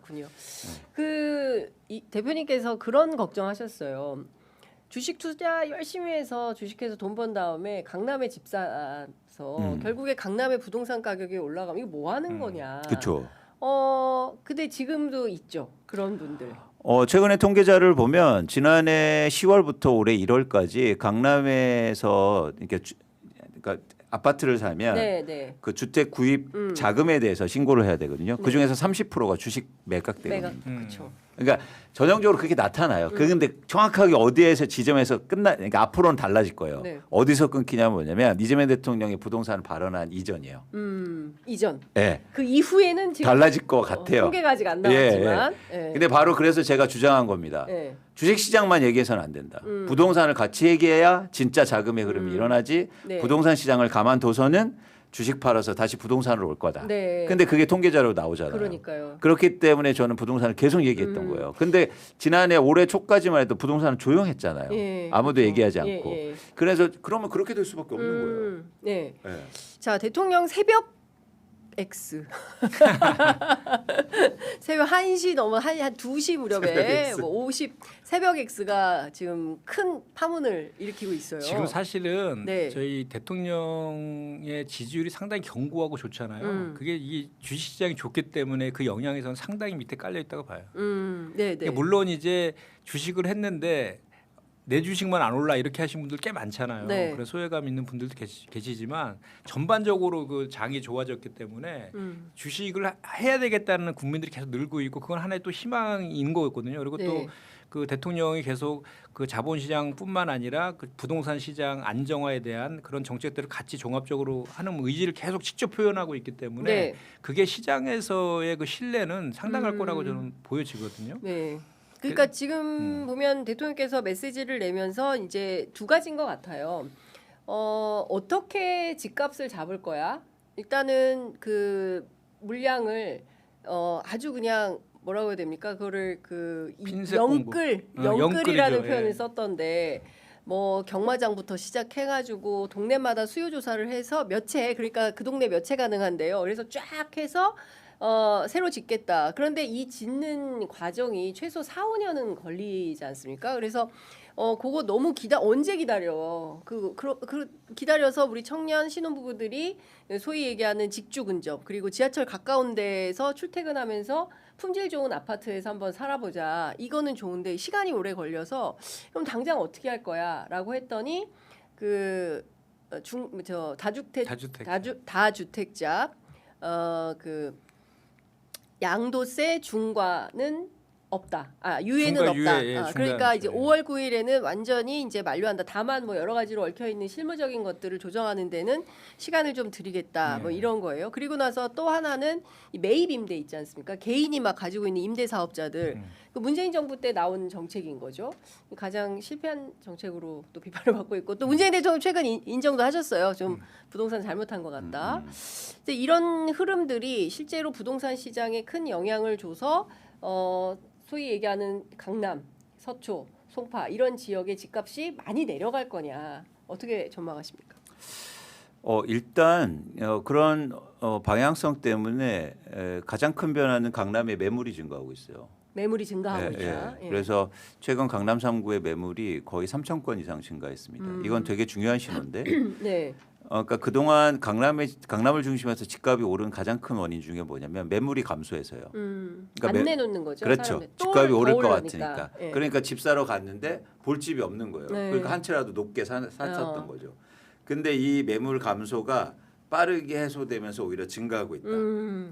그렇군요. 이 대표님께서 그런 걱정하셨어요. 주식 투자 열심히 해서 주식해서 돈 번 다음에 강남에 집 사서 결국에 강남의 부동산 가격이 올라가면 이거 뭐 하는 거냐. 그렇죠. 근데 지금도 있죠. 그런 분들. 최근에 통계자를 보면 지난해 10월부터 올해 1월까지 강남에서 그러니까 아파트를 사면 네. 그 주택 구입 자금에 대해서 신고를 해야 되거든요. 그 중에서 30%가 주식 매각되거든요. 그렇죠. 그러니까 전형적으로 그렇게 나타나요. 그런데 정확하게 어디에서 지점에서 그러니까 앞으로는 달라질 거예요. 네. 어디서 끊기냐면 뭐냐면 이재명 대통령이 부동산 발언한 이전이에요. 이전. 네. 그 이후에는 지금 달라질 것 같아요. 통계가 아직 안 나왔지만. 예. 근데 바로 그래서 제가 주장한 겁니다. 예. 주식 시장만 얘기해서는 안 된다. 부동산을 같이 얘기해야 진짜 자금의 흐름이 일어나지. 네. 부동산 시장을 가만둬서는 주식 팔아서 다시 부동산으로 올 거다. 네. 근데 그게 통계자료 나오잖아요. 그러니까요. 그렇기 때문에 저는 부동산을 계속 얘기했던 거예요. 근데 지난해 올해 초까지만 해도 부동산은 조용했잖아요. 예, 아무도 그렇죠. 얘기하지 않고. 예. 그래서 그러면 그렇게 될 수밖에 없는 거예요. 네. 예. 자, 대통령 새벽 X. 새벽 1시 넘어 한 2시 새벽 무렵에 X. 뭐 50 새벽 X가 지금 큰 파문을 일으키고 있어요. 지금 사실은 네. 저희 대통령의 지지율이 상당히 견고하고 좋잖아요. 그게 이 주식시장이 좋기 때문에 그 영향에서는 상당히 밑에 깔려 있다고 봐요. 네. 그러니까 물론 이제 주식을 했는데 내 주식만 안 올라 이렇게 하신 분들 꽤 많잖아요. 네. 그래서 소외감 있는 분들도 계시지만 전반적으로 그 장이 좋아졌기 때문에 주식을 해야 되겠다는 국민들이 계속 늘고 있고 그건 하나의 또 희망인 거였거든요. 그리고 네. 또 그 대통령이 계속 그 자본시장뿐만 아니라 그 부동산 시장 안정화에 대한 그런 정책들을 같이 종합적으로 하는 의지를 계속 직접 표현하고 있기 때문에 네. 그게 시장에서의 그 신뢰는 상당할 거라고 저는 보여지거든요. 네. 그러니까 지금 보면 대통령께서 메시지를 내면서 이제 두 가지인 것 같아요. 어떻게 집값을 잡을 거야? 일단은 그 물량을 아주 그냥 뭐라고 해야 됩니까? 그거를 핀셋 공급. 영끌이라는 영끌이죠. 표현을 예. 썼던데 뭐 경마장부터 시작해가지고 동네마다 수요 조사를 해서 몇 채 그러니까 그 동네 몇 채 가능한데요. 그래서 쫙 해서 새로 짓겠다. 그런데 이 짓는 과정이 최소 4, 5년은 걸리지 않습니까? 그래서 그거 너무 언제 기다려? 기다려서 우리 청년 신혼부부들이 소위 얘기하는 직주 근접 그리고 지하철 가까운 데에서 출퇴근하면서 품질 좋은 아파트에서 한번 살아보자. 이거는 좋은데 시간이 오래 걸려서 그럼 당장 어떻게 할 거야?라고 했더니 다주택자 양도세 중과는 없다. 유예는 중과, 없다. 유예, 예, 그러니까 이제 중과는 5월 9일에는 완전히 이제 만료한다. 다만 뭐 여러 가지로 얽혀 있는 실무적인 것들을 조정하는 데는 시간을 좀 드리겠다. 뭐 이런 거예요. 그리고 나서 또 하나는 이 매입 임대 있지 않습니까? 개인이 막 가지고 있는 임대 사업자들. 그 문재인 정부 때 나온 정책인 거죠. 가장 실패한 정책으로 또 비판을 받고 있고 또 문재인 대통령 최근 인정도 하셨어요. 좀 부동산 잘못한 것 같다. 이제 이런 흐름들이 실제로 부동산 시장에 큰 영향을 줘서 소위 얘기하는 강남, 서초, 송파 이런 지역의 집값이 많이 내려갈 거냐 어떻게 전망하십니까? 일단 그런 방향성 때문에 가장 큰 변화는 강남의 매물이 증가하고 있어요. 매물이 증가하고 있다. 예. 그래서 최근 강남 3구의 매물이 거의 3천 건 이상 증가했습니다. 이건 되게 중요한 신호인데. 네. 그러니까 그동안 강남을 중심해서 집값이 오른 가장 큰 원인 중에 뭐냐면 매물이 감소해서요. 그러니까 안 내놓는 거죠. 그렇죠. 사람들. 집값이 오를 것 오르니까. 같으니까. 예. 그러니까 집 사러 갔는데 볼 집이 없는 거예요. 네. 그러니까 한 채라도 높게 샀었던 거죠. 근데 이 매물 감소가 빠르게 해소되면서 오히려 증가하고 있다.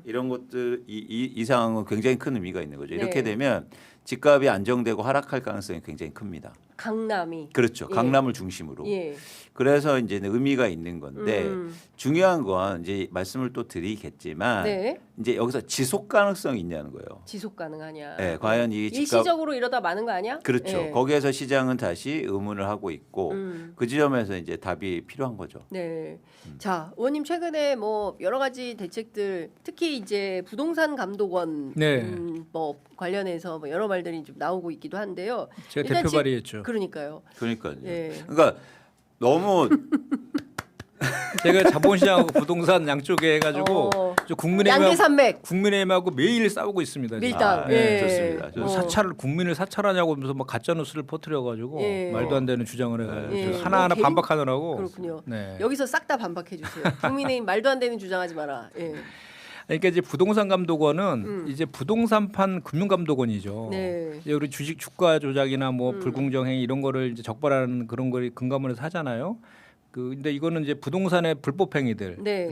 이런 것들 이 상황은 굉장히 큰 의미가 있는 거죠. 이렇게 네. 되면 집값이 안정되고 하락할 가능성이 굉장히 큽니다. 강남이. 그렇죠. 예. 강남을 중심으로. 예. 그래서 이제 의미가 있는 건데 중요한 건 이제 말씀을 또 드리겠지만 네. 이제 여기서 지속 가능성이 있냐는 거예요. 지속 가능하냐. 네, 과연 이 집값 일시적으로 이러다 마는 거 아니야? 그렇죠. 예. 거기에서 시장은 다시 의문을 하고 있고 그 지점에서 이제 답이 필요한 거죠. 네. 자, 의원님 최근에 뭐 여러 가지 대책들 특히 이제 부동산 감독원 네. 뭐 관련해서 뭐 여러 말들이 좀 나오고 있기도 한데요. 제가 일단 대표 발의했죠. 그러니까요. 그러니까요. 예. 그러니까 너무 제가 자본시장하고 부동산 양쪽에 해가지고 저 양대산맥 국민의힘하고 매일 싸우고 있습니다. 지금. 밀당. 네, 예. 좋습니다. 국민을 사찰하냐고 하면서 뭐 가짜 뉴스를 퍼뜨려가지고 예. 말도 안 되는 주장을 해가지고 예. 하나하나 뭐 반박하느라고. 그렇군요. 네. 여기서 싹 다 반박해 주세요. 국민의힘 말도 안 되는 주장하지 마라. 예. 그러니까 이제 부동산 감독원은 이제 부동산판 금융감독원이죠. 네. 이제 우리 주식 주가 조작이나 뭐 불공정 행위 이런 거를 이제 적발하는 그런 걸 금감원에서 하잖아요. 근데 이거는 이제 부동산의 불법 행위들을 네.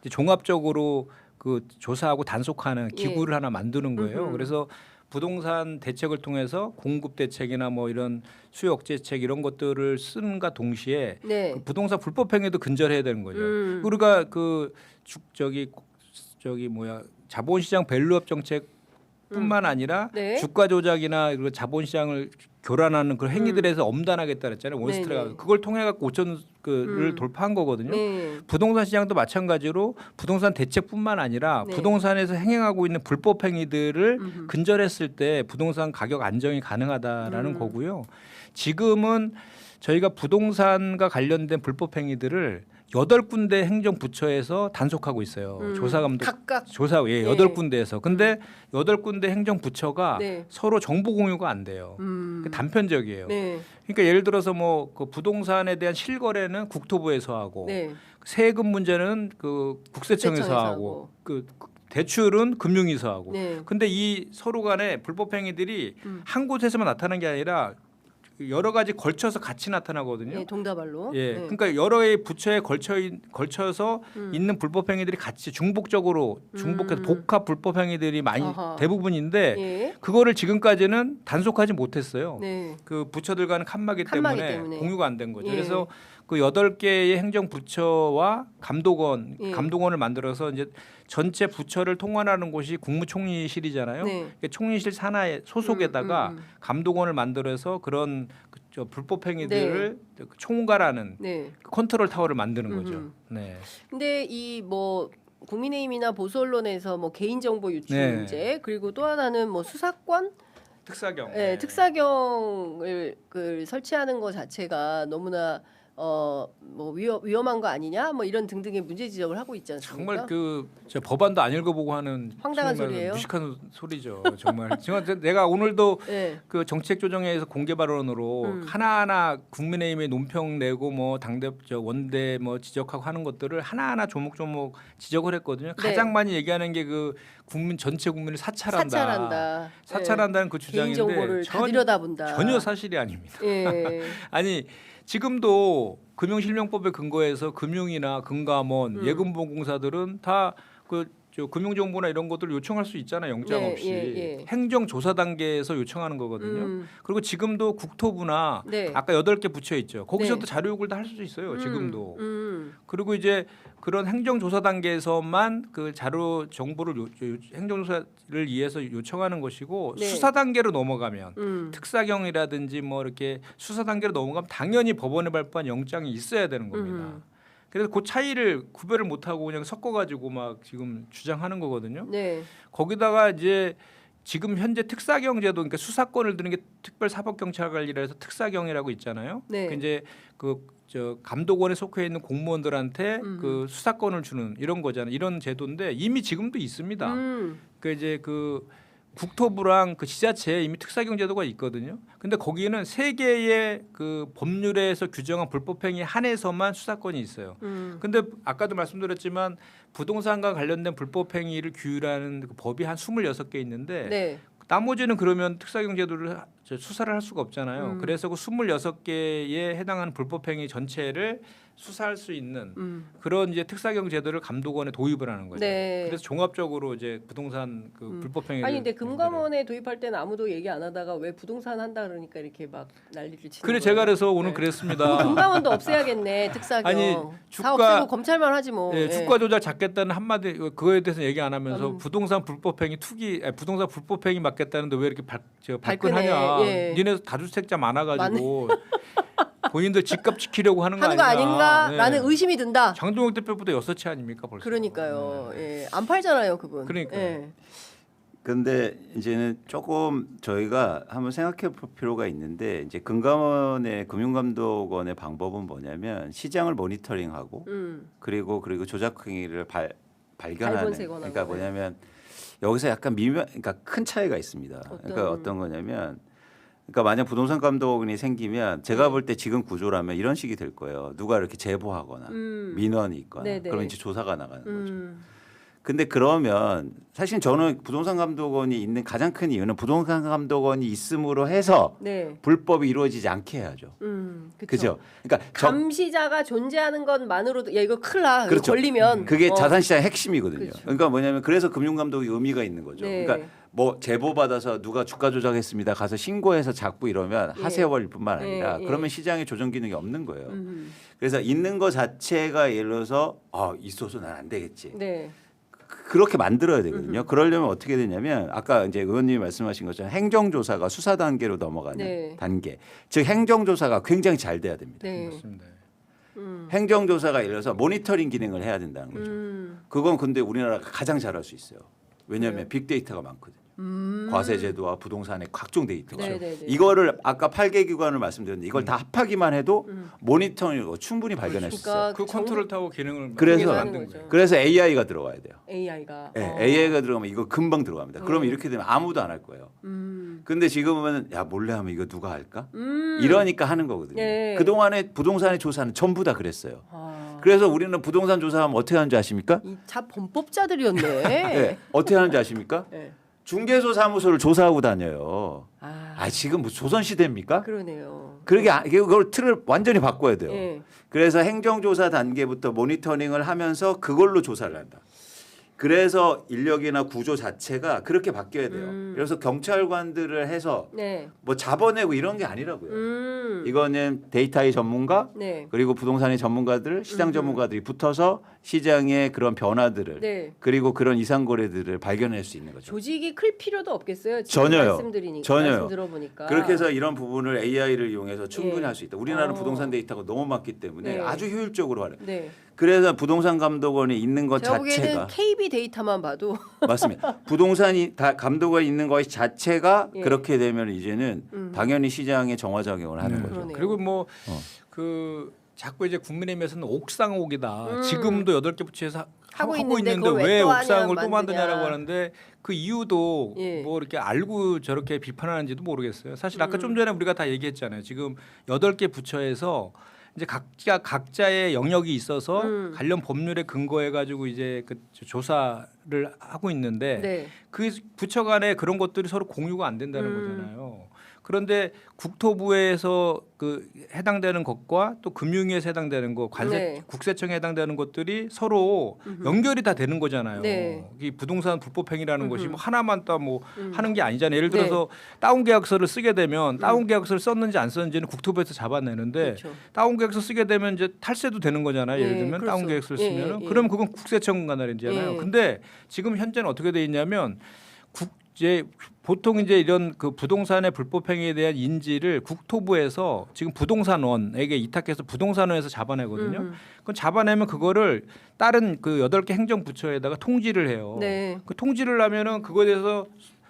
이제 종합적으로 그 조사하고 단속하는 예. 기구를 하나 만드는 거예요. 그래서 부동산 대책을 통해서 공급 대책이나 뭐 이런 수요 억제책 이런 것들을 쓰는가 동시에 네. 그 부동산 불법 행위도 근절해야 되는 거죠. 우리가 저기 뭐야 자본시장 밸류업 정책뿐만 아니라 네. 주가 조작이나 그리고 자본시장을 교란하는 그런 행위들에서 엄단하겠다 그랬잖아요. 원스트레가 네네. 그걸 통해 갖고 5천을 돌파한 거거든요. 네. 부동산 시장도 마찬가지로 부동산 대책뿐만 아니라 네. 부동산에서 행행하고 있는 불법 행위들을 근절했을 때 부동산 가격 안정이 가능하다라는 거고요. 지금은 저희가 부동산과 관련된 불법 행위들을 8군데 행정부처에서 단속하고 있어요. 조사감독 각각 조사 예. 8군데에서. 근데 8군데 행정부처가 네. 서로 정보 공유가 안 돼요. 그 단편적이에요. 네. 그러니까 예를 들어서 뭐 그 부동산에 대한 실거래는 국토부에서 하고 네. 세금 문제는 그 국세청에서 국세청에서 하고 하고. 그 대출은 금융위에서 하고. 네. 근데 이 서로 간에 불법 행위들이 한 곳에서만 나타나는 게 아니라 여러 가지 걸쳐서 같이 나타나거든요. 예, 동다발로. 예, 네. 그러니까 여러의 부처에 걸쳐서 있는 불법 행위들이 같이 중복해서 복합 불법 행위들이 많이 아하. 대부분인데 예. 그거를 지금까지는 단속하지 못했어요. 네. 그 부처들과는 칸막이 칸막이 때문에 때문에. 공유가 안 된 거죠. 예. 그래서 그 8개의 행정부처와 예. 감독원을 만들어서 이제 전체 부처를 통관하는 곳이 국무총리실이잖아요. 네. 그러니까 총리실 산하의 소속에다가 감독원을 만들어서 그런 저 불법 행위들을 총괄하는 네. 컨트롤 타워를 만드는 거죠. 네. 근데 이 뭐 국민의힘이나 보수 언론에서 뭐 개인정보 유출 네. 문제 그리고 또 하나는 뭐 수사권 특사경. 예, 특사경을 설치하는 것 자체가 너무나 뭐 위험한 거 아니냐 뭐 이런 등등의 문제 지적을 하고 있지 않습니까? 정말 저 법안도 안 읽어보고 하는 황당한 소위 말해서 소리예요. 무식한 소리죠. 정말. 지금 내가 오늘도 예. 그 정책조정회에서 공개 발언으로 하나하나 국민의힘에 논평 내고 뭐 당대 원대 뭐 지적하고 하는 것들을 하나하나 조목조목 지적을 했거든요. 네. 가장 많이 얘기하는 게 그 전체 국민을 사찰한다. 사찰한다는 그 주장인데 개인정보를 다 들여다본다. 전혀 사실이 아닙니다. 예. 아니 지금도 금융실명법에 근거해서 금융이나 금감원, 예금보험공사들은 다 금융정보나 이런 것들을 요청할 수 있잖아요. 영장 네, 없이. 예. 행정조사 단계에서 요청하는 거거든요. 그리고 지금도 국토부나 네. 아까 8개 부처 있죠. 거기서도 네. 자료 요구를 다 할 수 있어요. 지금도. 음. 그리고 이제 그런 행정조사 단계에서만 그 자료 정보를 행정조사를 위해서 요청하는 것이고 네. 수사 단계로 넘어가면 특사경이라든지 뭐 이렇게 수사 단계로 넘어가면 당연히 법원에 발부한 영장이 있어야 되는 겁니다. 그래서 그 차이를 구별을 못하고 그냥 섞어가지고 막 지금 주장하는 거거든요. 네. 거기다가 이제 지금 현재 특사경 제도, 그러니까 수사권을 드는 게 특별사법경찰관리라서 특사경이라고 있잖아요. 네. 그 이제 저 감독원에 속해 있는 공무원들한테 그 수사권을 주는 이런 거잖아요. 이런 제도인데 이미 지금도 있습니다. 그 이제 그 국토부랑 그 지자체에 이미 특사경 제도가 있거든요. 근데 거기는 3개의 그 법률에서 규정한 불법행위 한해서만 수사권이 있어요. 근데 아까도 말씀드렸지만 부동산과 관련된 불법행위를 규율하는 그 법이 한 26개 있는데 네. 나머지는 그러면 특사경 제도를 수사를 할 수가 없잖아요. 그래서 그 26개에 해당하는 불법행위 전체를 수사할 수 있는 그런 이제 특사경 제도를 감독원에 도입을 하는 거죠. 네. 그래서 종합적으로 이제 부동산 그 불법행위를 아니 근데 금감원에 도입할 때는 아무도 얘기 안 하다가 왜 부동산 한다 그러니까 이렇게 막 난리를 치는 그래 거예요. 제가 그래서 오늘 네. 그랬습니다. 금감원도 없애야겠네 특사경. 아니, 다 주가- 없애고 검찰만 하지 뭐. 예, 주가 조작 잡겠다는 한마디 그거에 대해서 얘기 안 하면서 음. 부동산 불법행위 부동산 불법행위 막겠다는데 왜 이렇게 발끈해. 발끈하냐? 예. 니네 다주택자 많아가지고 본인들 집값 지키려고 하는 거 하는 거 아닌가? 아닌가라는 예. 의심이 든다. 장동혁 대표보다 6채 아닙니까 벌써? 그러니까요. 예. 안 팔잖아요 그분. 그러니까요. 예. 근데 이제는 조금 저희가 한번 생각해 볼 필요가 있는데 이제 금감원의 금융감독원의 방법은 뭐냐면 시장을 모니터링하고 그리고 조작 행위를 발견하는 발본색원하고. 그러니까 뭐냐면 여기서 약간 그러니까 큰 차이가 있습니다. 그러니까 어떤 거냐면 그러니까 만약 부동산 감독원이 생기면 제가 볼 때 지금 구조라면 이런 식이 될 거예요. 누가 이렇게 제보하거나 민원이 있거나 네네. 그러면 이제 조사가 나가는 거죠. 근데 그러면 사실 저는 부동산 감독원이 있는 가장 큰 이유는 부동산 감독원이 있음으로 해서 네. 불법이 이루어지지 않게 해야죠. 그렇죠. 그러니까 감시자가 존재하는 것만으로도 야 이거 큰일 나. 그렇죠. 걸리면 그게 자산시장의 핵심이거든요. 그렇죠. 그러니까 뭐냐면 그래서 금융감독이 의미가 있는 거죠. 네. 그러니까 뭐 제보 받아서 누가 주가 조작했습니다. 가서 신고해서 잡고 이러면 예. 하세월뿐만 아니라 예. 그러면 시장에 조정 기능이 없는 거예요. 그래서 있는 거 자체가 예를 들어서 있어서 난 안 되겠지. 네. 그렇게 만들어야 되거든요. 그러려면 어떻게 되냐면 아까 이제 의원님이 말씀하신 것처럼 행정조사가 수사 단계로 넘어가는 네. 단계. 즉 행정조사가 굉장히 잘 돼야 됩니다. 네. 맞습니다. 행정조사가 예를 들어서 모니터링 기능을 해야 된다는 거죠. 그건 근데 우리나라가 가장 잘할 수 있어요. 왜냐하면 빅데이터가 많거든요. 과세제도와 부동산의 각종 데이터. 네네네. 이거를 아까 8개 기관을 말씀드렸는데 이걸 다 합하기만 해도 모니터링으로 충분히 발견할 수 있어요. 그러니까 그 컨트롤 타워 기능을 그래서 만든 거죠. 그래서 AI가 들어가야 돼요. AI가. 네, AI가 들어가면 이거 금방 들어갑니다. 그러면 이렇게 되면 아무도 안 할 거예요. 근데 지금은 야 몰래 하면 이거 누가 할까? 이러니까 하는 거거든요. 네. 그동안에 부동산의 조사는 전부 다 그랬어요. 아, 그래서 우리는 부동산 조사하면 어떻게 하는지 아십니까? 이자 범법자들이었네. 네. 어떻게 하는지 아십니까? 네. 중개소 사무소를 조사하고 다녀요. 아, 지금 뭐 조선 시대입니까? 그러네요. 그러게 그걸 틀을 완전히 바꿔야 돼요. 예. 그래서 행정조사 단계부터 모니터링을 하면서 그걸로 조사를 한다. 그래서 인력이나 구조 자체가 그렇게 바뀌어야 돼요. 그래서 경찰관들을 해서 네. 뭐 잡아내고 이런 게 아니라고요. 이거는 데이터의 전문가 네. 그리고 부동산의 전문가들, 시장 전문가들이 붙어서 시장의 그런 변화들을 네. 그리고 그런 이상거래들을 발견할 수 있는 거죠. 조직이 클 필요도 없겠어요. 지금 전혀요. 말씀드리니까. 전혀요. 말씀 들어보니까. 그렇게 해서 이런 부분을 AI를 이용해서 충분히 예. 할 수 있다. 우리나라는 부동산 데이터가 너무 많기 때문에 네. 아주 효율적으로 하는. 네. 그래서 부동산 감독원이 있는 것 제가 보기에는 자체가 KB 데이터만 봐도 맞습니다. 부동산이 다 감독원이 있는 것 자체가 예. 그렇게 되면 이제는 당연히 시장에 정화작용을 하는 거죠. 그러네요. 그리고 뭐 그 자꾸 이제 국민의힘에서는 옥상옥이다. 지금도 8개 부처에서 하고 하고 있는데 있는데 그걸 왜 또 하냐, 옥상을 또 만드냐. 만드냐라고 하는데 그 이유도 예. 뭐 이렇게 알고 저렇게 비판하는지도 모르겠어요. 사실 아까 좀 전에 우리가 다 얘기했잖아요. 지금 8개 부처에서 이제 각자의 영역이 있어서 관련 법률에 근거해 가지고 이제 그 조사를 하고 있는데 네. 그 부처 간에 그런 것들이 서로 공유가 안 된다는 거잖아요. 그런데 국토부에서 그 해당되는 것과 또 금융위에서 해당되는 것, 관세 네. 국세청에 해당되는 것들이 서로 연결이 다 되는 거잖아요. 네. 이 부동산 불법행위라는 것이 뭐 하나만 또 뭐 하는 게 아니잖아요. 예를 네. 들어서 다운 계약서를 쓰게 되면 다운 계약서를 썼는지 안 썼는지는 국토부에서 잡아내는데 그렇죠. 다운 계약서 쓰게 되면 이제 탈세도 되는 거잖아요. 예를 예, 들면 그렇죠. 다운 계약서를 예, 쓰면은 예. 그럼 그건 국세청 관할이잖아요. 예. 근데 지금 현재는 어떻게 돼 있냐면 이제 보통 이제 이런 그 부동산의 불법 행위에 대한 인지를 국토부에서 지금 부동산원에게 이탁해서 부동산원에서 잡아내거든요. 그건 잡아내면 그거를 다른 그 8개 행정부처에다가 통지를 해요. 네. 그 통지를 하면은 그거에 대해서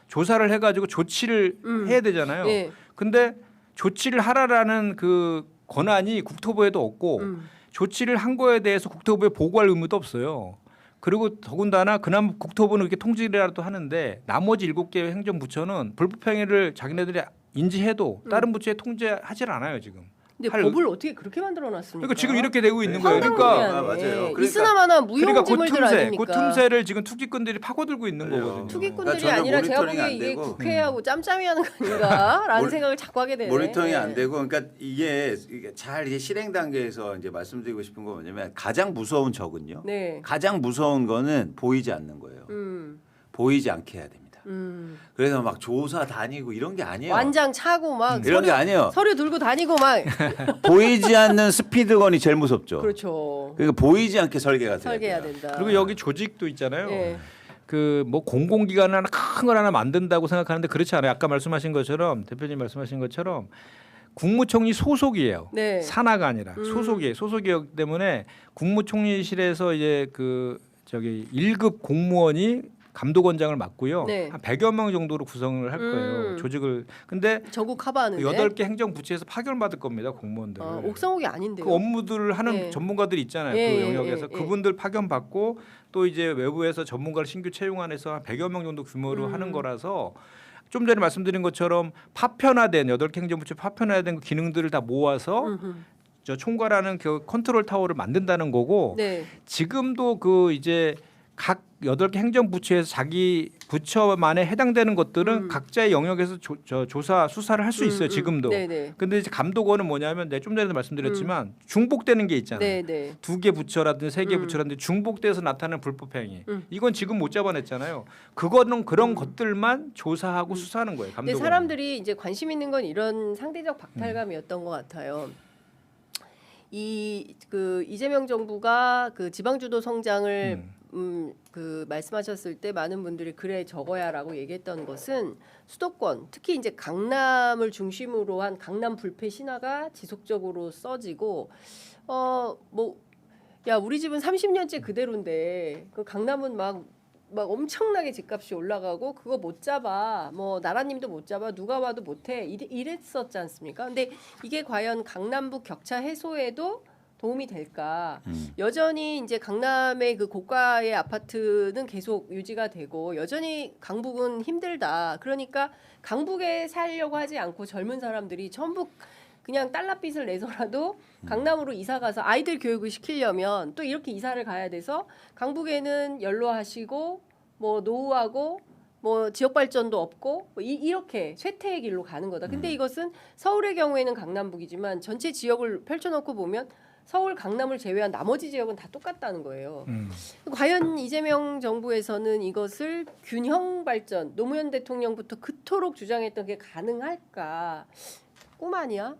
조사를 해가지고 조치를 해야 되잖아요. 예. 근데 조치를 하라라는 그 권한이 국토부에도 없고 조치를 한 거에 대해서 국토부에 보고할 의무도 없어요. 그리고 더군다나 그나마 국토부는 이렇게 통지라도 하는데 나머지 7개 행정부처는 불법행위를 자기네들이 인지해도 다른 부처에 통제하질 않아요 지금. 근데 할 법을 어떻게 그렇게 만들어놨습니까? 그러니까 지금 이렇게 되고 있는 거예요. 황당무계하네. 그러니까 맞아요. 그러니까- 있으나마나 무용지물들 그 아닙니까? tum세를 지금 투기꾼들이 파고들고 있는 그래요. 거거든요. 투기꾼들이 그러니까 전혀 아니라 제가 모니터링이 보기에 안 이게 되고. 국회하고 짬짬이 하는 거 아닌가라는 몰- 생각을 자꾸 하게 되네. 모니터링이 안 되고 그러니까 이게 잘 이제 실행 단계에서 이제 말씀드리고 싶은 건 뭐냐면 가장 무서운 적은요. 네. 가장 무서운 거는 보이지 않는 거예요. 보이지 않게 해야 됩니다. 그래서 막 조사 다니고 이런 게 아니에요. 완장 차고 막 이런 게 아니에요. 서류 들고 다니고 막 보이지 않는 스피드건이 제일 무섭죠. 그렇죠. 그러니까 보이지 않게 설계가 돼야 설계해야 돼요. 된다. 그리고 여기 조직도 있잖아요. 예. 그 뭐 공공기관 하나 큰 걸 하나 만든다고 생각하는데 그렇지 않아요. 아까 말씀하신 것처럼 대표님 말씀하신 것처럼 국무총리 소속이에요. 네. 산하가 아니라 소속이에요. 소속이기 때문에 국무총리실에서 이제 그 저기 1급 공무원이 감독원장을 맡고요. 네. 한 100여 명 정도로 구성을 할 거예요. 조직을. 근데 저국 커버하는데 8개 행정부처에서 파견받을 겁니다. 공무원들. 옥상옥이 아닌데요. 그 업무들을 하는 네. 전문가들이 있잖아요. 예, 그 예, 영역에서 예, 예. 그분들 파견받고 또 이제 외부에서 전문가를 신규 채용안해서 한 100여 명 정도 규모로 하는 거라서 좀 전에 말씀드린 것처럼 파편화된 8개 행정부처 파편화된 그 기능들을 다 모아서 저 총괄하는 그 컨트롤 타워를 만든다는 거고 네. 지금도 그 이제 각 8개 행정부처에서 자기 부처만에 해당되는 것들은 각자의 영역에서 조사 수사를 할 수 있어요. 지금도. 네네. 근데 이제 감독원은 뭐냐면 내가 좀 전에도 말씀드렸지만 중복되는 게 있잖아요. 네네. 2개 부처라든지 3개 부처라든지 중복돼서 나타나는 불법 행위. 이건 지금 못 잡아냈잖아요. 그거는 그런 것들만 조사하고 수사하는 거예요. 근데 감독원. 사람들이 이제 관심 있는 건 이런 상대적 박탈감이었던 것 같아요. 그 이재명 정부가 그 지방주도 성장을 그 말씀하셨을 때 많은 분들이 그래 적어야라고 얘기했던 것은 수도권 특히 이제 강남을 중심으로 한 강남 불패 신화가 지속적으로 써지고 뭐 야 우리 집은 30년째 그대로인데 그 강남은 막 엄청나게 집값이 올라가고 그거 못 잡아 뭐 나라님도 못 잡아 누가 와도 못해 이랬었지 않습니까? 근데 이게 과연 강남북 격차 해소에도 도움이 될까? 여전히 이제 강남의 그 고가의 아파트는 계속 유지가 되고 여전히 강북은 힘들다. 그러니까 강북에 살려고 하지 않고 젊은 사람들이 전부 그냥 달러빚을 내서라도 강남으로 이사 가서 아이들 교육을 시키려면 또 이렇게 이사를 가야 돼서 강북에는 연로하시고 뭐 노후하고 뭐 지역 발전도 없고 뭐 이렇게 쇠퇴의 길로 가는 거다. 근데 이것은 서울의 경우에는 강남북이지만 전체 지역을 펼쳐놓고 보면 서울 강남을 제외한 나머지 지역은 다 똑같다는 거예요. 과연 이재명 정부에서는 이것을 균형 발전 노무현 대통령부터 그토록 주장했던 게 가능할까? 꿈 아니야?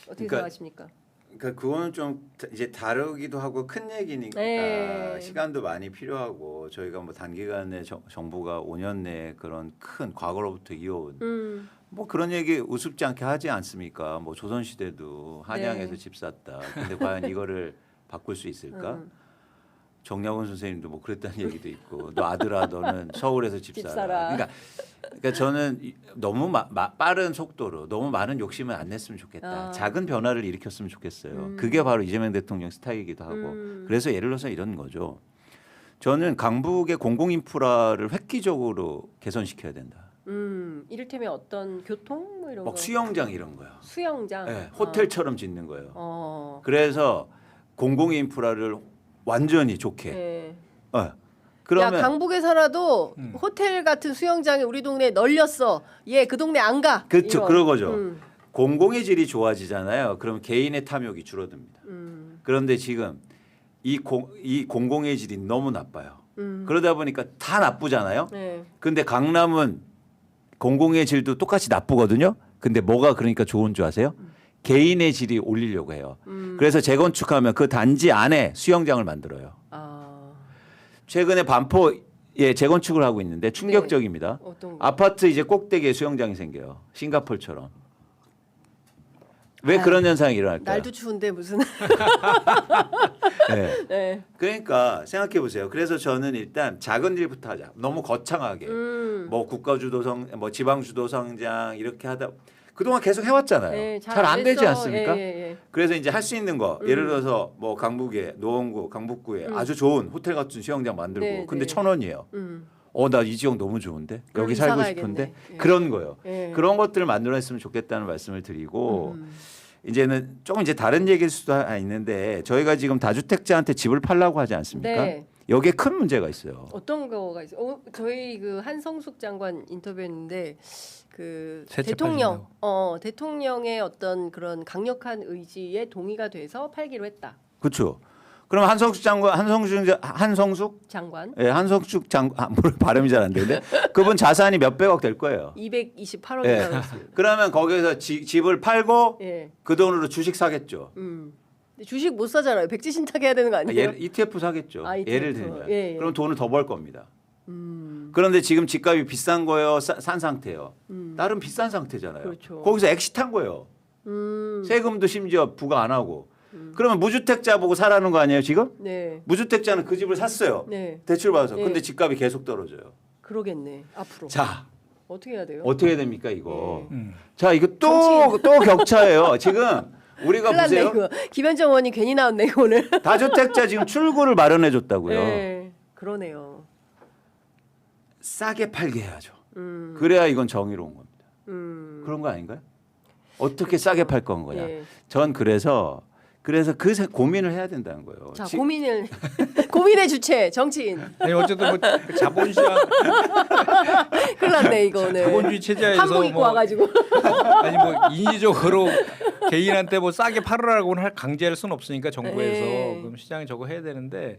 어떻게 생각하십니까? 그러니까 그거는 좀 이제 다르기도 하고 큰 얘기니까 네. 시간도 많이 필요하고 저희가 뭐 단기간에 정부가 5년 내에 그런 큰 과거로부터 이어온 뭐 그런 얘기 우습지 않게 하지 않습니까? 뭐 조선 시대도 한양에서 네. 집 샀다. 근데 과연 이거를 바꿀 수 있을까? 정약원 선생님도 뭐 그랬다는 얘기도 있고 너 아들아 너는 서울에서 집 사라. 그러니까 저는 너무 빠른 속도로 너무 많은 욕심을 안 냈으면 좋겠다. 작은 변화를 일으켰으면 좋겠어요. 그게 바로 이재명 대통령 스타일이기도 하고 그래서 예를 들어서 이런 거죠. 저는 강북의 공공인프라를 획기적으로 개선시켜야 된다. 이를테면 어떤 교통 뭐 이런 거. 막 수영장 이런 거요. 수영장. 네, 호텔처럼 짓는 거예요. 어. 그래서 공공인프라를 완전히 좋게. 네. 그러면 야 강북에 살아도 호텔 같은 수영장이 우리 동네에 널렸어. 얘 그 동네 안 가. 그렇죠. 이런. 그런 거죠. 공공의 질이 좋아지잖아요. 그럼 개인의 탐욕이 줄어듭니다. 그런데 지금 이 공공의 질이 너무 나빠요. 그러다 보니까 다 나쁘잖아요. 네. 근데 강남은 공공의 질도 똑같이 나쁘거든요. 근데 뭐가 그러니까 좋은 줄 아세요? 개인의 질이 올리려고 해요. 그래서 재건축하면 그 단지 안에 수영장을 만들어요. 최근에 반포에 재건축을 하고 있는데 충격적입니다. 네. 어떤 거? 아파트 이제 꼭대기에 수영장이 생겨요. 싱가포르처럼. 왜 그런 현상이 일어날까요? 날도 추운데 무슨. 네. 네. 그러니까 생각해 보세요. 그래서 저는 일단 작은 일부터 하자. 너무 거창하게 뭐 국가주도성, 뭐 지방주도성장 이렇게 하다 그동안 계속 해왔잖아요. 네, 잘 안 되지 됐어. 않습니까? 예. 그래서 이제 할 수 있는 거 예를 들어서 뭐 강북에 노원구, 강북구에 아주 좋은 호텔 같은 수영장 만들고 네, 근데 네. 1,000원이에요. 나 이 지역 너무 좋은데 그럼 여기 이사 살고 가야겠네. 싶은데 예. 그런 거요. 예. 그런 것들을 만들어냈으면 좋겠다는 말씀을 드리고 이제는 조금 이제 다른 얘기일 수도 있는데 저희가 지금 다주택자한테 집을 팔라고 하지 않습니까? 네. 여기에 큰 문제가 있어요. 어떤 거가 있어요? 저희 그 한성숙 장관 인터뷰했는데 그 새 대통령의 어떤 그런 강력한 의지에 동의가 돼서 팔기로 했다. 그렇죠. 그럼 한성숙 장관 예, 한성숙 장관 발음이 잘 안 되는데 그분 자산이 몇백억 될 거예요. 228억이라고 예. 했어요. 그러면 거기에서 집을 팔고 예. 그 돈으로 주식 사겠죠. 근데 주식 못 사잖아요. 백지 신탁해야 되는 거 아니에요? ETF 사겠죠. ETF. 예를 들면. 예. 그럼 돈을 더 벌 겁니다. 그런데 지금 집값이 비싼 거예요, 싼 상태예요. 다른 비싼 상태잖아요. 그렇죠. 거기서 엑시트한 거예요. 세금도 심지어 부과 안 하고. 그러면 무주택자 보고 사라는 거 아니에요 지금? 네. 무주택자는 그 집을 샀어요. 네. 대출 받아서. 네. 근데 집값이 계속 떨어져요. 그러겠네. 앞으로. 자, 어떻게 해야 돼요? 어떻게 됩니까 이거? 음. 자, 이거 또 격차예요. 지금 우리가 큰일 났네, 보세요. 이거. 김현정 의원이 괜히 나왔네 이거 오늘. 다주택자 지금 출구를 마련해 줬다고요. 네. 그러네요. 싸게 팔게 해야죠. 그래야 이건 정의로운 겁니다. 그런 거 아닌가요? 어떻게 싸게 팔 건 거냐? 예. 전 그래서 그 고민을 해야 된다는 거예요. 자, 고민의 주체 정치인. 아니 어쨌든 뭐 자본시장 큰일 났네 이거 오늘. 자본주의 체제에서 한복 입고 뭐 와가지고. 아니 뭐 인위적으로 개인한테 뭐 싸게 팔으라고는 강제할 수는 없으니까 정부에서 네. 그럼 시장이 저거 해야 되는데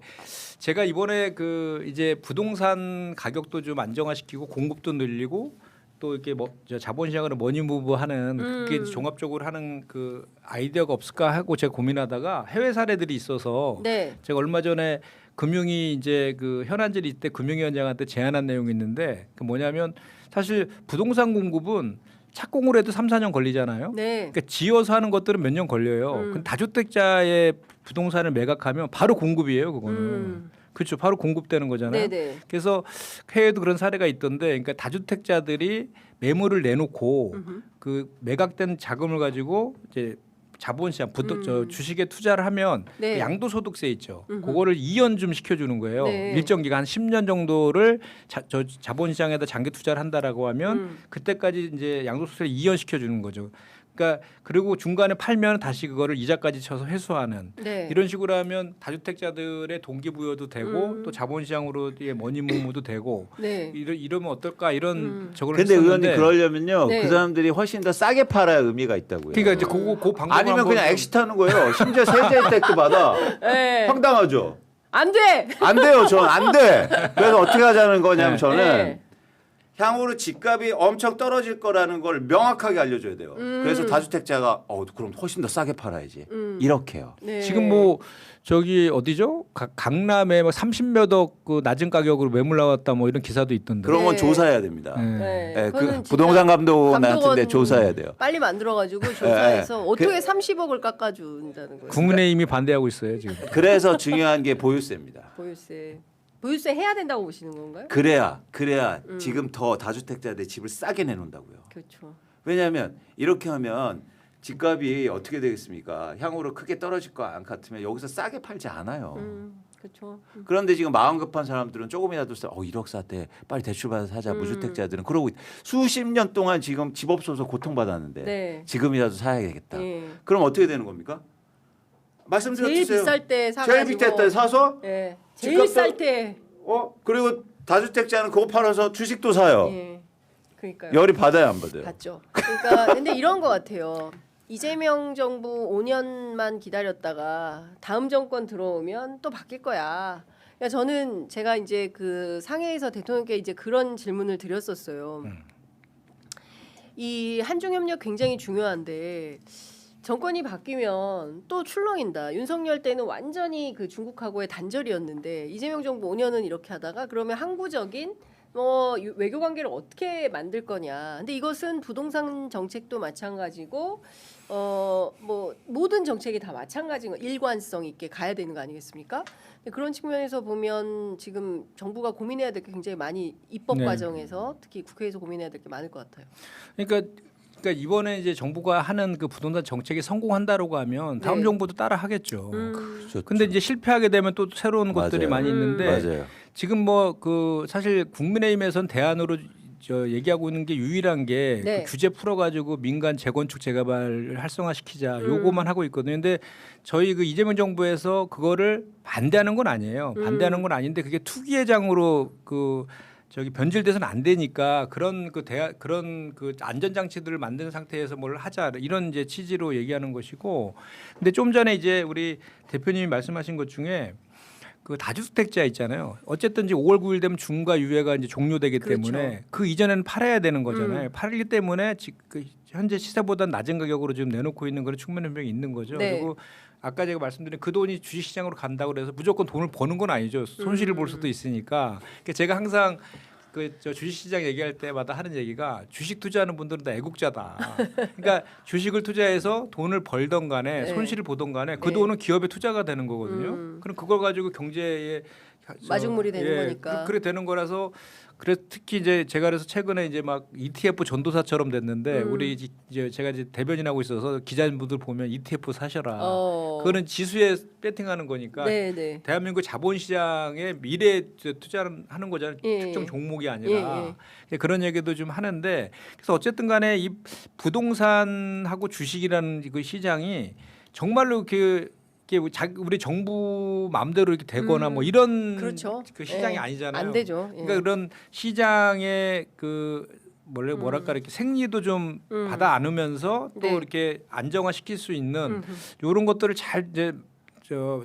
제가 이번에 그 이제 부동산 가격도 좀 안정화시키고 공급도 늘리고 또 이렇게 뭐 자본시장으로 머니무브하는 그게 종합적으로 하는 그 아이디어가 없을까 하고 제가 고민하다가 해외 사례들이 있어서 네. 제가 얼마 전에 금융위 이제 그 현안질이 이때 금융위원장한테 제안한 내용이 있는데 그 뭐냐면 사실 부동산 공급은 착공을 해도 3, 4년 걸리잖아요. 네. 그러니까 지어서 하는 것들은 몇 년 걸려요. 근데 다주택자의 부동산을 매각하면 바로 공급이에요, 그거는. 그렇죠. 바로 공급되는 거잖아요. 네네. 그래서 해외도 그런 사례가 있던데, 그러니까 다주택자들이 매물을 내놓고 그 매각된 자금을 가지고 이제 자본시장, 저 주식에 투자를 하면 네. 그 양도소득세 있죠. 그거를 이연 좀 시켜주는 거예요. 네. 일정 기간 한 10년 정도를 저 자본시장에다 장기 투자를 한다라고 하면 그때까지 이제 양도소득세를 이연 시켜주는 거죠. 그러니까 그리고 중간에 팔면 다시 그거를 이자까지 쳐서 회수하는 네. 이런 식으로 하면 다주택자들의 동기부여도 되고 또 자본시장으로의 머니무브도 되고 네. 이러면 어떨까 이런 저걸 근데 의원님 했었는데 그러려면요 네. 그 사람들이 훨씬 더 싸게 팔아야 의미가 있다고요. 그러니까 이제 그 방법 아니면 그냥 엑시트하는 거예요. 심지어 세제 혜택도 받아. 네. 황당하죠. 안 돼. 안 돼요, 전 안 돼. 그래서 어떻게 하자는 거냐면 네. 저는 네. 향후로 집값이 엄청 떨어질 거라는 걸 명확하게 알려줘야 돼요. 그래서 다주택자가 그럼 훨씬 더 싸게 팔아야지. 이렇게요. 네. 지금 뭐 저기 어디죠? 강남에 뭐 30몇 억 그 낮은 가격으로 매물 나왔다 뭐 이런 기사도 있던데. 그런 건 네. 조사해야 됩니다. 네. 네. 예, 그거는 그 진짜 부동산 감독원한테 감독원 조사해야 돼요. 빨리 만들어가지고 조사해서 네. 어떻게 30억을 깎아준다는 거예요. 국민의힘이 반대하고 있어요 지금. 그래서 중요한 게 보유세입니다. 보유세 해야 된다고 보시는 건가요? 그래야 지금 더 다주택자들 집을 싸게 내놓는다고요. 그렇죠. 왜냐하면 이렇게 하면 집값이 어떻게 되겠습니까? 향후로 크게 떨어질 거 안 같으면 여기서 싸게 팔지 않아요. 그렇죠. 그런데 지금 마음 급한 사람들은 조금이라도 1억 샀대 빨리 대출 받아서 사자. 무주택자들은 그러고 수십 년 동안 지금 집 없어서 고통받았는데 네. 지금이라도 사야겠다. 네. 그럼 어떻게 되는 겁니까? 말씀드렸어요. 제일 비쌀 때 사가지고. 제일 비쌀 때 사서 네. 제일 집값도- 쌀 때. 그리고 다주택자는 그거 팔아서 주식도 사요. 예. 그러니까요. 열이 받아요 안 받아요? 봤죠. 그러니까 근데 이런 것 같아요. 이재명 정부 5년만 기다렸다가 다음 정권 들어오면 또 바뀔 거야. 그러니까 저는 제가 이제 그 상해에서 대통령께 이제 그런 질문을 드렸었어요. 이 한중협력 굉장히 중요한데 정권이 바뀌면 또 출렁인다. 윤석열 때는 완전히 그 중국하고의 단절이었는데 이재명 정부 5년은 이렇게 하다가 그러면 항구적인 외교 관계를 어떻게 만들 거냐. 근데 이것은 부동산 정책도 마찬가지고 뭐 모든 정책이 다 마찬가지인 거. 일관성 있게 가야 되는 거 아니겠습니까? 근데 그런 측면에서 보면 지금 정부가 고민해야 될 게 굉장히 많이 입법 네. 과정에서 특히 국회에서 고민해야 될 게 많을 것 같아요. 그러니까 이번에 이제 정부가 하는 그 부동산 정책이 성공한다라고 하면 다음 네. 정부도 따라 하겠죠. 그렇죠. 근데 이제 실패하게 되면 또 새로운 것들이 맞아요. 많이 있는데 맞아요. 지금 뭐 그 사실 국민의힘에선 대안으로 얘기하고 있는 게 유일한 게 네. 그 규제 풀어가지고 민간 재건축 재개발을 활성화시키자 요거만 하고 있거든요. 근데 저희 그 이재명 정부에서 그거를 반대하는 건 아니에요. 반대하는 건 아닌데 그게 투기회장으로 그 변질돼서는 안 되니까 그런 그 안전 장치들을 만드는 상태에서 뭘 하자 이런 이제 취지로 얘기하는 것이고. 근데 좀 전에 이제 우리 대표님이 말씀하신 것 중에 그 다주택자 있잖아요. 어쨌든 이제 5월 9일 되면 중과 유예가 이제 종료되기 그렇죠. 때문에 그 이전에는 팔아야 되는 거잖아요. 팔기 때문에 그 현재 시세보다 낮은 가격으로 지금 내놓고 있는 그런 측면이 분명히 있는 거죠. 네. 그리고 아까 제가 말씀드린 그 돈이 주식시장으로 간다고 그래서 무조건 돈을 버는 건 아니죠. 손실을 볼 수도 있으니까. 그러니까 제가 항상 저 주식시장 얘기할 때마다 하는 얘기가 주식 투자하는 분들은 다 애국자다. 그러니까 주식을 투자해서 돈을 벌던 간에 네. 손실을 보던 간에 그 네. 돈은 기업에 투자가 되는 거거든요. 그럼 그걸 가지고 경제에 마중물이 되는 거니까. 그렇게 되는 거라서 그래서 특히 이제 제가 그래서 최근에 이제 막 ETF 전도사처럼 됐는데 우리 이제 제가 이제 대변인하고 있어서 기자분들 보면 ETF 사셔라. 그거는 지수에 배팅하는 거니까 네, 네. 대한민국 자본시장의 미래 투자하는 거잖아요. 예, 특정 예. 종목이 아니라 예, 그런 얘기도 좀 하는데 그래서 어쨌든 간에 이 부동산하고 주식이라는 그 시장이 정말로 우리 정부 마음대로 이렇게 되거나 뭐 이런 그렇죠. 그 시장이 예. 아니잖아요. 안 되죠. 예. 그러니까 그런 시장의 그 뭐랄까 이렇게 생리도 좀 받아 안으면서 또 네. 이렇게 안정화시킬 수 있는 이런 것들을 잘 이제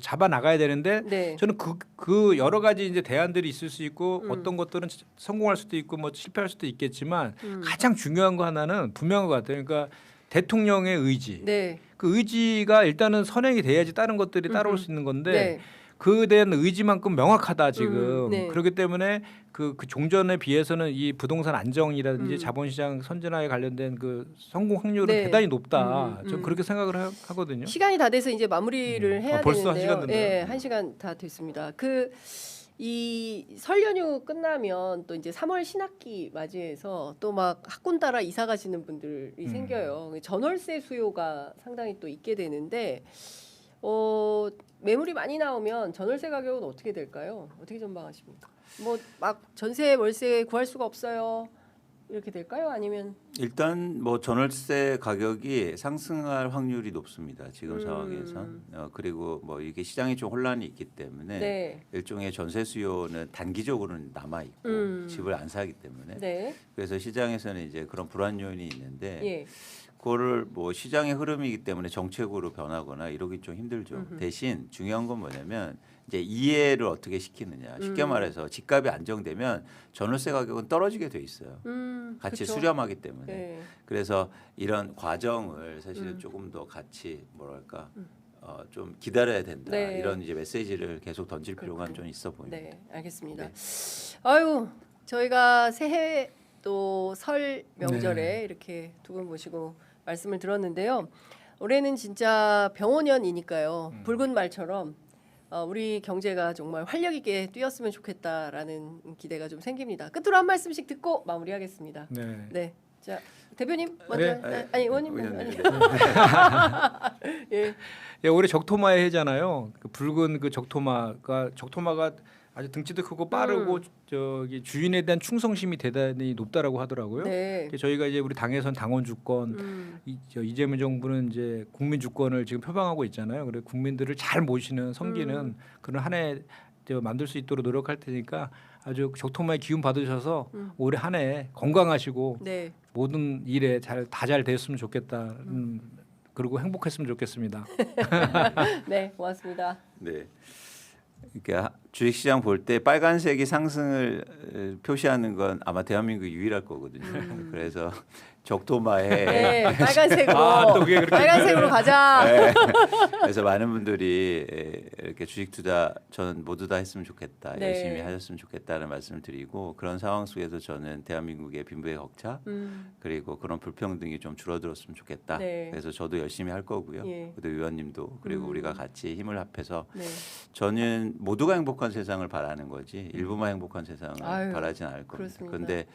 잡아 나가야 되는데 네. 저는 그 여러 가지 이제 대안들이 있을 수 있고 어떤 것들은 성공할 수도 있고 뭐 실패할 수도 있겠지만 가장 중요한 거 하나는 분명한 것 같아요. 그러니까 대통령의 의지. 네. 그 의지가 일단은 선행이 돼야지 다른 것들이 따라올 수 있는 건데 네. 그에 대한 의지만큼 명확하다 지금. 네. 그렇기 때문에 그 종전에 비해서는 이 부동산 안정이라든지 자본시장 선진화에 관련된 그 성공 확률은 네. 대단히 높다. 저는 그렇게 생각을 하거든요. 시간이 다 돼서 이제 마무리를 해야 벌써 한 되는데요. 시간 됐나요? 예, 1시간 다 됐습니다. 이 설 연휴 끝나면 또 이제 3월 신학기 맞이해서 또 막 학군 따라 이사 가시는 분들이 생겨요. 전월세 수요가 상당히 또 있게 되는데 매물이 많이 나오면 전월세 가격은 어떻게 될까요? 어떻게 전망하십니까? 뭐 막 전세 월세 구할 수가 없어요. 이렇게 될까요? 아니면 일단 뭐 전월세 가격이 상승할 확률이 높습니다. 지금 상황에선. 그리고 뭐 이게 시장에 좀 혼란이 있기 때문에 네. 일종의 전세 수요는 단기적으로는 남아 있고 집을 안 사기 때문에 네. 그래서 시장에서는 이제 그런 불안 요인이 있는데 예. 그거를 뭐 시장의 흐름이기 때문에 정책으로 변하거나 이러기 좀 힘들죠. 대신 중요한 건 뭐냐면 이제 이해를 어떻게 시키느냐. 쉽게 말해서 집값이 안정되면 전월세 가격은 떨어지게 돼 있어요. 같이 그쵸. 수렴하기 때문에. 네. 그래서 이런 과정을 사실은 조금 더 같이 뭐랄까 좀 기다려야 된다. 네. 이런 이제 메시지를 계속 던질 필요가 좀 있어 보입니다. 네, 알겠습니다. 네. 아유, 저희가 새해 또 설 명절에 이렇게 두 분 모시고 말씀을 들었는데요. 올해는 진짜 병원년이니까요. 붉은 말처럼 우리 경제가 정말 활력 있게 뛰었으면 좋겠다라는 기대가 좀 생깁니다. 끝으로 한 말씀씩 듣고 마무리하겠습니다. 네. 네, 자 대표님 먼저. 네. 아니 의원님. 의원님. 예. 예, 올해 적토마의 해잖아요. 그 붉은 그 적토마가 아주 등치도 크고 빠르고 저기 주인에 대한 충성심이 대단히 높다라고 하더라고요. 네. 저희가 이제 우리 당에선 당원 주권, 이재명 정부는 이제 국민 주권을 지금 표방하고 있잖아요. 그래서 국민들을 잘 모시는 섬기는 그런 한 해 만들 수 있도록 노력할 테니까 아주 적토마의 기운 받으셔서 올해 한 해 건강하시고 네. 모든 일에 다 잘 됐으면 좋겠다. 그리고 행복했으면 좋겠습니다. 네, 고맙습니다. 네. 그러니까 주식시장 볼 때 빨간색이 상승을 표시하는 건 아마 대한민국 유일할 거거든요. 그래서 적토마에 네, 빨간색으로. 또 그게 그렇게 빨간색으로 가자. 네. 그래서 많은 분들이 이렇게 주식 투자 저는 모두 다 했으면 좋겠다. 네. 열심히 하셨으면 좋겠다는 말씀을 드리고 그런 상황 속에서 저는 대한민국의 빈부의 격차 그리고 그런 불평등이 좀 줄어들었으면 좋겠다. 네. 그래서 저도 열심히 할 거고요. 예. 또 의원님도 그리고 우리가 같이 힘을 합해서 네. 저는 모두가 행복한 세상을 바라는 거지 일부만 행복한 세상을 아유, 바라진 않을 겁니다. 그렇습니다. 그런데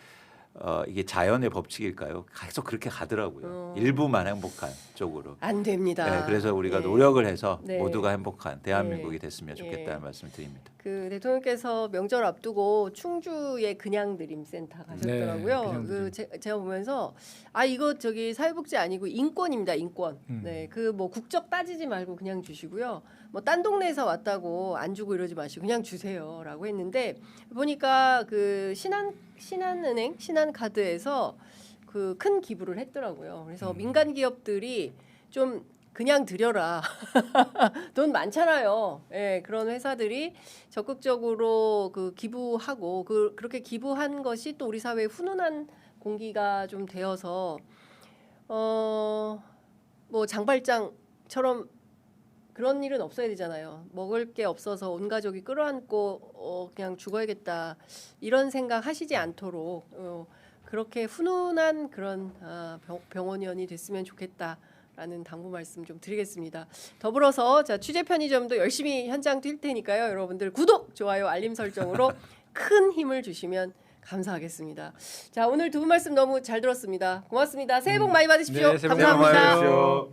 이게 자연의 법칙일까요? 계속 그렇게 가더라고요. 일부만 행복한 쪽으로. 안 됩니다. 네, 그래서 우리가 예. 노력을 해서 네. 모두가 행복한 대한민국이 예. 됐으면 예. 좋겠다는 말씀을 드립니다. 그 대통령께서 명절 앞두고 충주의 그냥드림센터 가셨더라고요. 네, 그냥드림. 제가 보면서 이거 저기 사회복지 아니고 인권입니다. 인권. 네, 그 뭐 국적 따지지 말고 그냥 주시고요. 뭐 딴 동네에서 왔다고 안 주고 이러지 마시고 그냥 주세요라고 했는데 보니까 그 신한은행 신한카드에서 그 큰 기부를 했더라고요. 그래서 민간 기업들이 좀 그냥 드려라. 돈 많잖아요. 예, 그런 회사들이 적극적으로 그 기부하고 그렇게 기부한 것이 또 우리 사회에 훈훈한 공기가 좀 되어서 뭐 장발장처럼 그런 일은 없어야 되잖아요. 먹을 게 없어서 온 가족이 끌어안고 그냥 죽어야겠다 이런 생각 하시지 않도록 그렇게 훈훈한 그런 병원의원이 됐으면 좋겠다라는 당부 말씀 좀 드리겠습니다. 더불어서 자 취재 편의점도 열심히 현장 뛸 테니까요. 여러분들 구독, 좋아요, 알림 설정으로 큰 힘을 주시면 감사하겠습니다. 자 오늘 두 분 말씀 너무 잘 들었습니다. 고맙습니다. 새해 복 많이 받으십시오. 네, 새해 복 감사합니다. 많이 받으십시오.